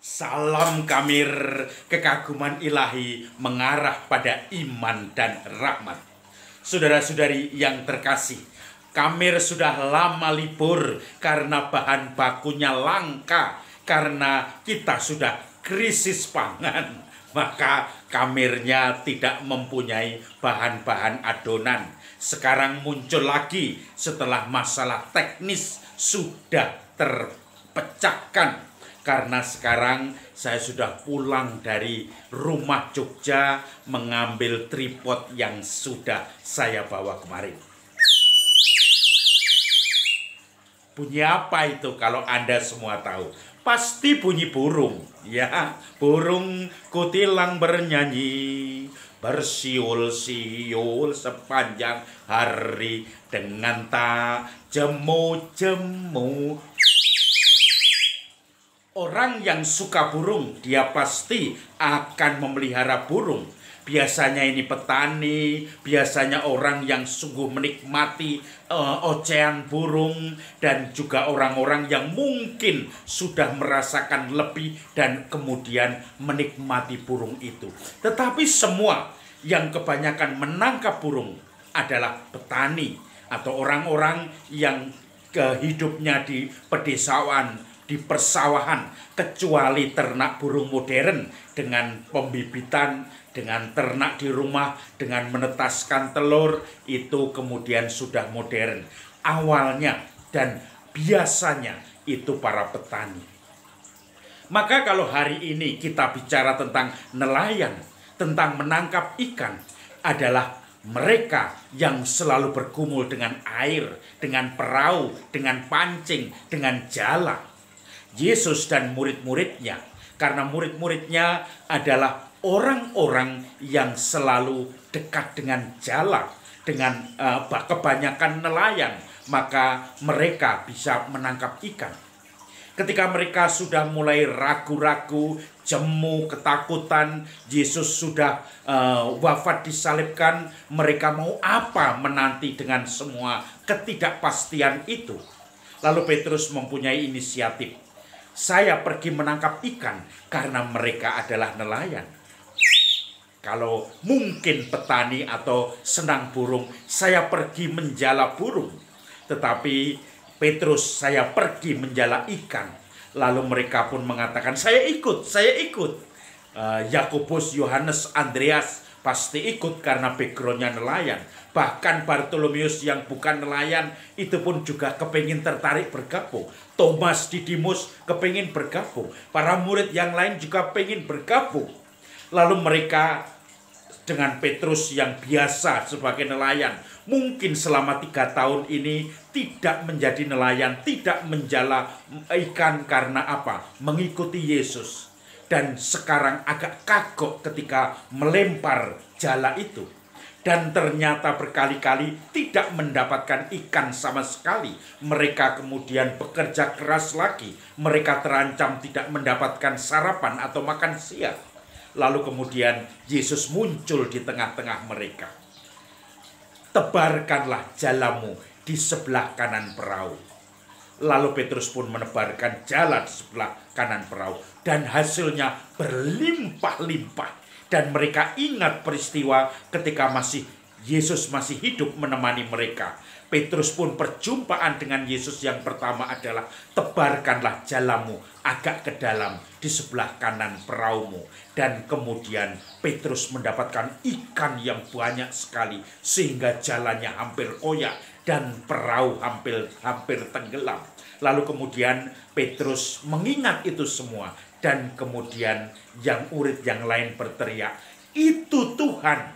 Salam Kamir, kekaguman ilahi mengarah pada iman dan rahmat. Saudara-saudari yang terkasih, Kamir sudah lama libur karena bahan bakunya langka, karena kita sudah krisis pangan. Maka Kamirnya tidak mempunyai bahan-bahan adonan. Sekarang muncul lagi setelah masalah teknis sudah terpecahkan. Karena sekarang saya sudah pulang dari rumah Jogja mengambil tripod yang sudah saya bawa kemarin. Bunyi apa itu kalau Anda semua tahu? Pasti bunyi burung, ya. Burung kutilang bernyanyi, bersiul-siul sepanjang hari dengan tak jemu-jemu. Orang yang suka burung, dia pasti akan memelihara burung. Biasanya ini petani, biasanya orang yang sungguh menikmati ocehan burung, dan juga orang-orang yang mungkin sudah merasakan lebih dan kemudian menikmati burung itu. Tetapi semua yang kebanyakan menangkap burung adalah petani atau orang-orang yang hidupnya di pedesaan, di persawahan, kecuali ternak burung modern dengan pembibitan, dengan ternak di rumah, dengan menetaskan telur, itu kemudian sudah modern. Awalnya dan biasanya itu para petani. Maka kalau hari ini kita bicara tentang nelayan, tentang menangkap ikan, adalah mereka yang selalu bergumul dengan air, dengan perahu, dengan pancing, dengan jala. Yesus dan murid-muridnya, karena murid-muridnya adalah orang-orang yang selalu dekat dengan jala, dengan kebanyakan nelayan, maka mereka bisa menangkap ikan. Ketika mereka sudah mulai ragu-ragu, jemu, ketakutan, Yesus sudah wafat disalibkan, mereka mau apa menanti dengan semua ketidakpastian itu? Lalu Petrus mempunyai inisiatif. Saya pergi menangkap ikan karena mereka adalah nelayan. Kalau mungkin petani atau senang burung, saya pergi menjala burung. Tetapi Petrus, saya pergi menjala ikan. Lalu mereka pun mengatakan, saya ikut. Yakobus, Yohanes, Andreas pasti ikut karena backgroundnya nelayan. Bahkan Bartolomeus yang bukan nelayan itu pun juga kepingin tertarik bergabung. Thomas, Didimus kepingin bergabung. Para murid yang lain juga pengen bergabung. Lalu mereka dengan Petrus yang biasa sebagai nelayan, mungkin selama 3 tahun ini tidak menjadi nelayan, tidak menjala ikan karena apa? Mengikuti Yesus. Dan sekarang agak kagok ketika melempar jala itu. Dan ternyata berkali-kali tidak mendapatkan ikan sama sekali. Mereka kemudian bekerja keras lagi. Mereka terancam tidak mendapatkan sarapan atau makan siang. Lalu kemudian Yesus muncul di tengah-tengah mereka. Tebarkanlah jalamu di sebelah kanan perahu. Lalu Petrus pun menebarkan jala di sebelah kanan perahu. Dan hasilnya berlimpah-limpah. Dan mereka ingat peristiwa ketika Yesus masih hidup menemani mereka. Petrus pun perjumpaan dengan Yesus yang pertama adalah tebarkanlah jalamu agak ke dalam di sebelah kanan perahumu. Dan kemudian Petrus mendapatkan ikan yang banyak sekali sehingga jalannya hampir koyak dan perahu hampir tenggelam. Lalu kemudian Petrus mengingat itu semua. Dan kemudian yang murid yang lain berteriak, itu Tuhan.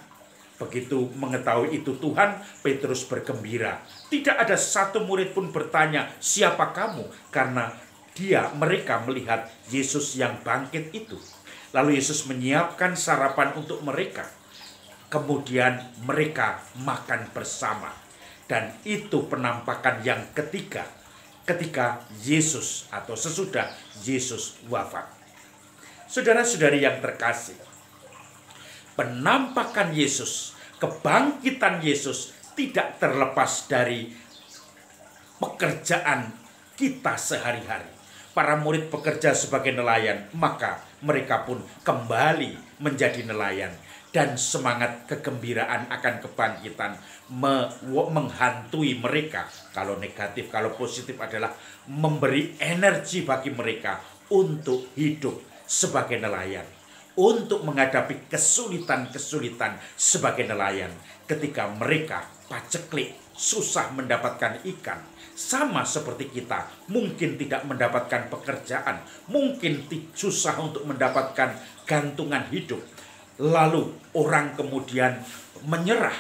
Begitu mengetahui itu Tuhan, Petrus bergembira. Tidak ada satu murid pun bertanya, siapa kamu? Karena mereka melihat Yesus yang bangkit itu. Lalu Yesus menyiapkan sarapan untuk mereka. Kemudian mereka makan bersama. Dan itu penampakan yang ketiga. Ketika Yesus atau sesudah Yesus wafat. Saudara-saudari yang terkasih, penampakan Yesus, kebangkitan Yesus tidak terlepas dari pekerjaan kita sehari-hari. Para murid bekerja sebagai nelayan, maka mereka pun kembali menjadi nelayan. Dan semangat kegembiraan akan kebangkitan menghantui mereka. Kalau negatif, kalau positif adalah memberi energi bagi mereka untuk hidup sebagai nelayan. Untuk menghadapi kesulitan-kesulitan sebagai nelayan. Ketika mereka paceklik, susah mendapatkan ikan. Sama seperti kita, mungkin tidak mendapatkan pekerjaan, mungkin susah untuk mendapatkan gantungan hidup. Lalu orang kemudian menyerah.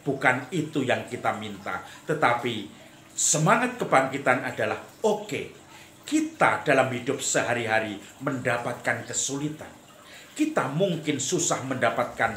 Bukan itu yang kita minta. Tetapi semangat kebangkitan adalah oke, kita dalam hidup sehari-hari mendapatkan kesulitan. Kita mungkin susah mendapatkan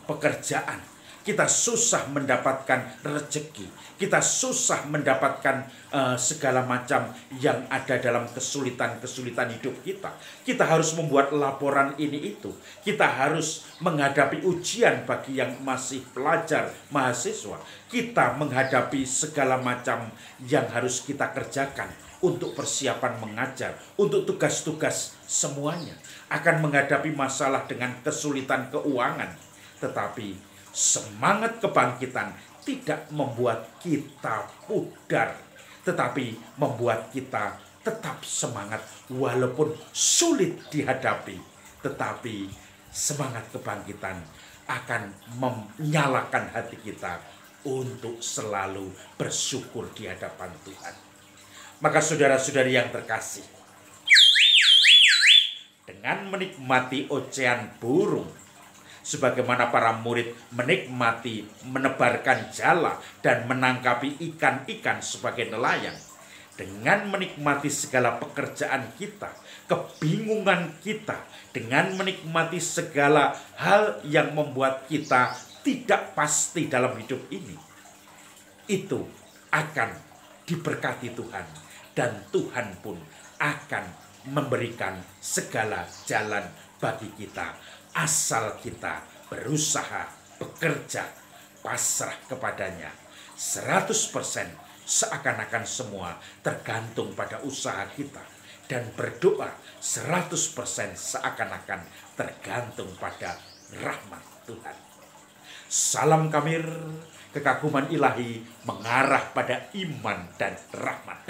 pekerjaan. Kita susah mendapatkan rezeki. Kita susah mendapatkan segala macam yang ada dalam kesulitan-kesulitan hidup kita. Kita harus membuat laporan ini itu. Kita harus menghadapi ujian bagi yang masih pelajar, mahasiswa. Kita menghadapi segala macam yang harus kita kerjakan untuk persiapan mengajar, untuk tugas-tugas semuanya. Akan menghadapi masalah dengan kesulitan keuangan. Tetapi semangat kebangkitan tidak membuat kita pudar, tetapi membuat kita tetap semangat walaupun sulit dihadapi. Tetapi semangat kebangkitan akan menyalakan hati kita untuk selalu bersyukur di hadapan Tuhan. Maka saudara-saudari yang terkasih, dengan menikmati ocehan burung, sebagaimana para murid menikmati menebarkan jala dan menangkapi ikan-ikan sebagai nelayan. Dengan menikmati segala pekerjaan kita, kebingungan kita, dengan menikmati segala hal yang membuat kita tidak pasti dalam hidup ini, itu akan diberkati Tuhan. Dan Tuhan pun akan memberikan segala jalan bagi kita. Asal kita berusaha, bekerja, pasrah kepadanya 100%, seakan-akan semua tergantung pada usaha kita. Dan berdoa 100% seakan-akan tergantung pada rahmat Tuhan. Salam Kamir, kekaguman ilahi mengarah pada iman dan rahmat.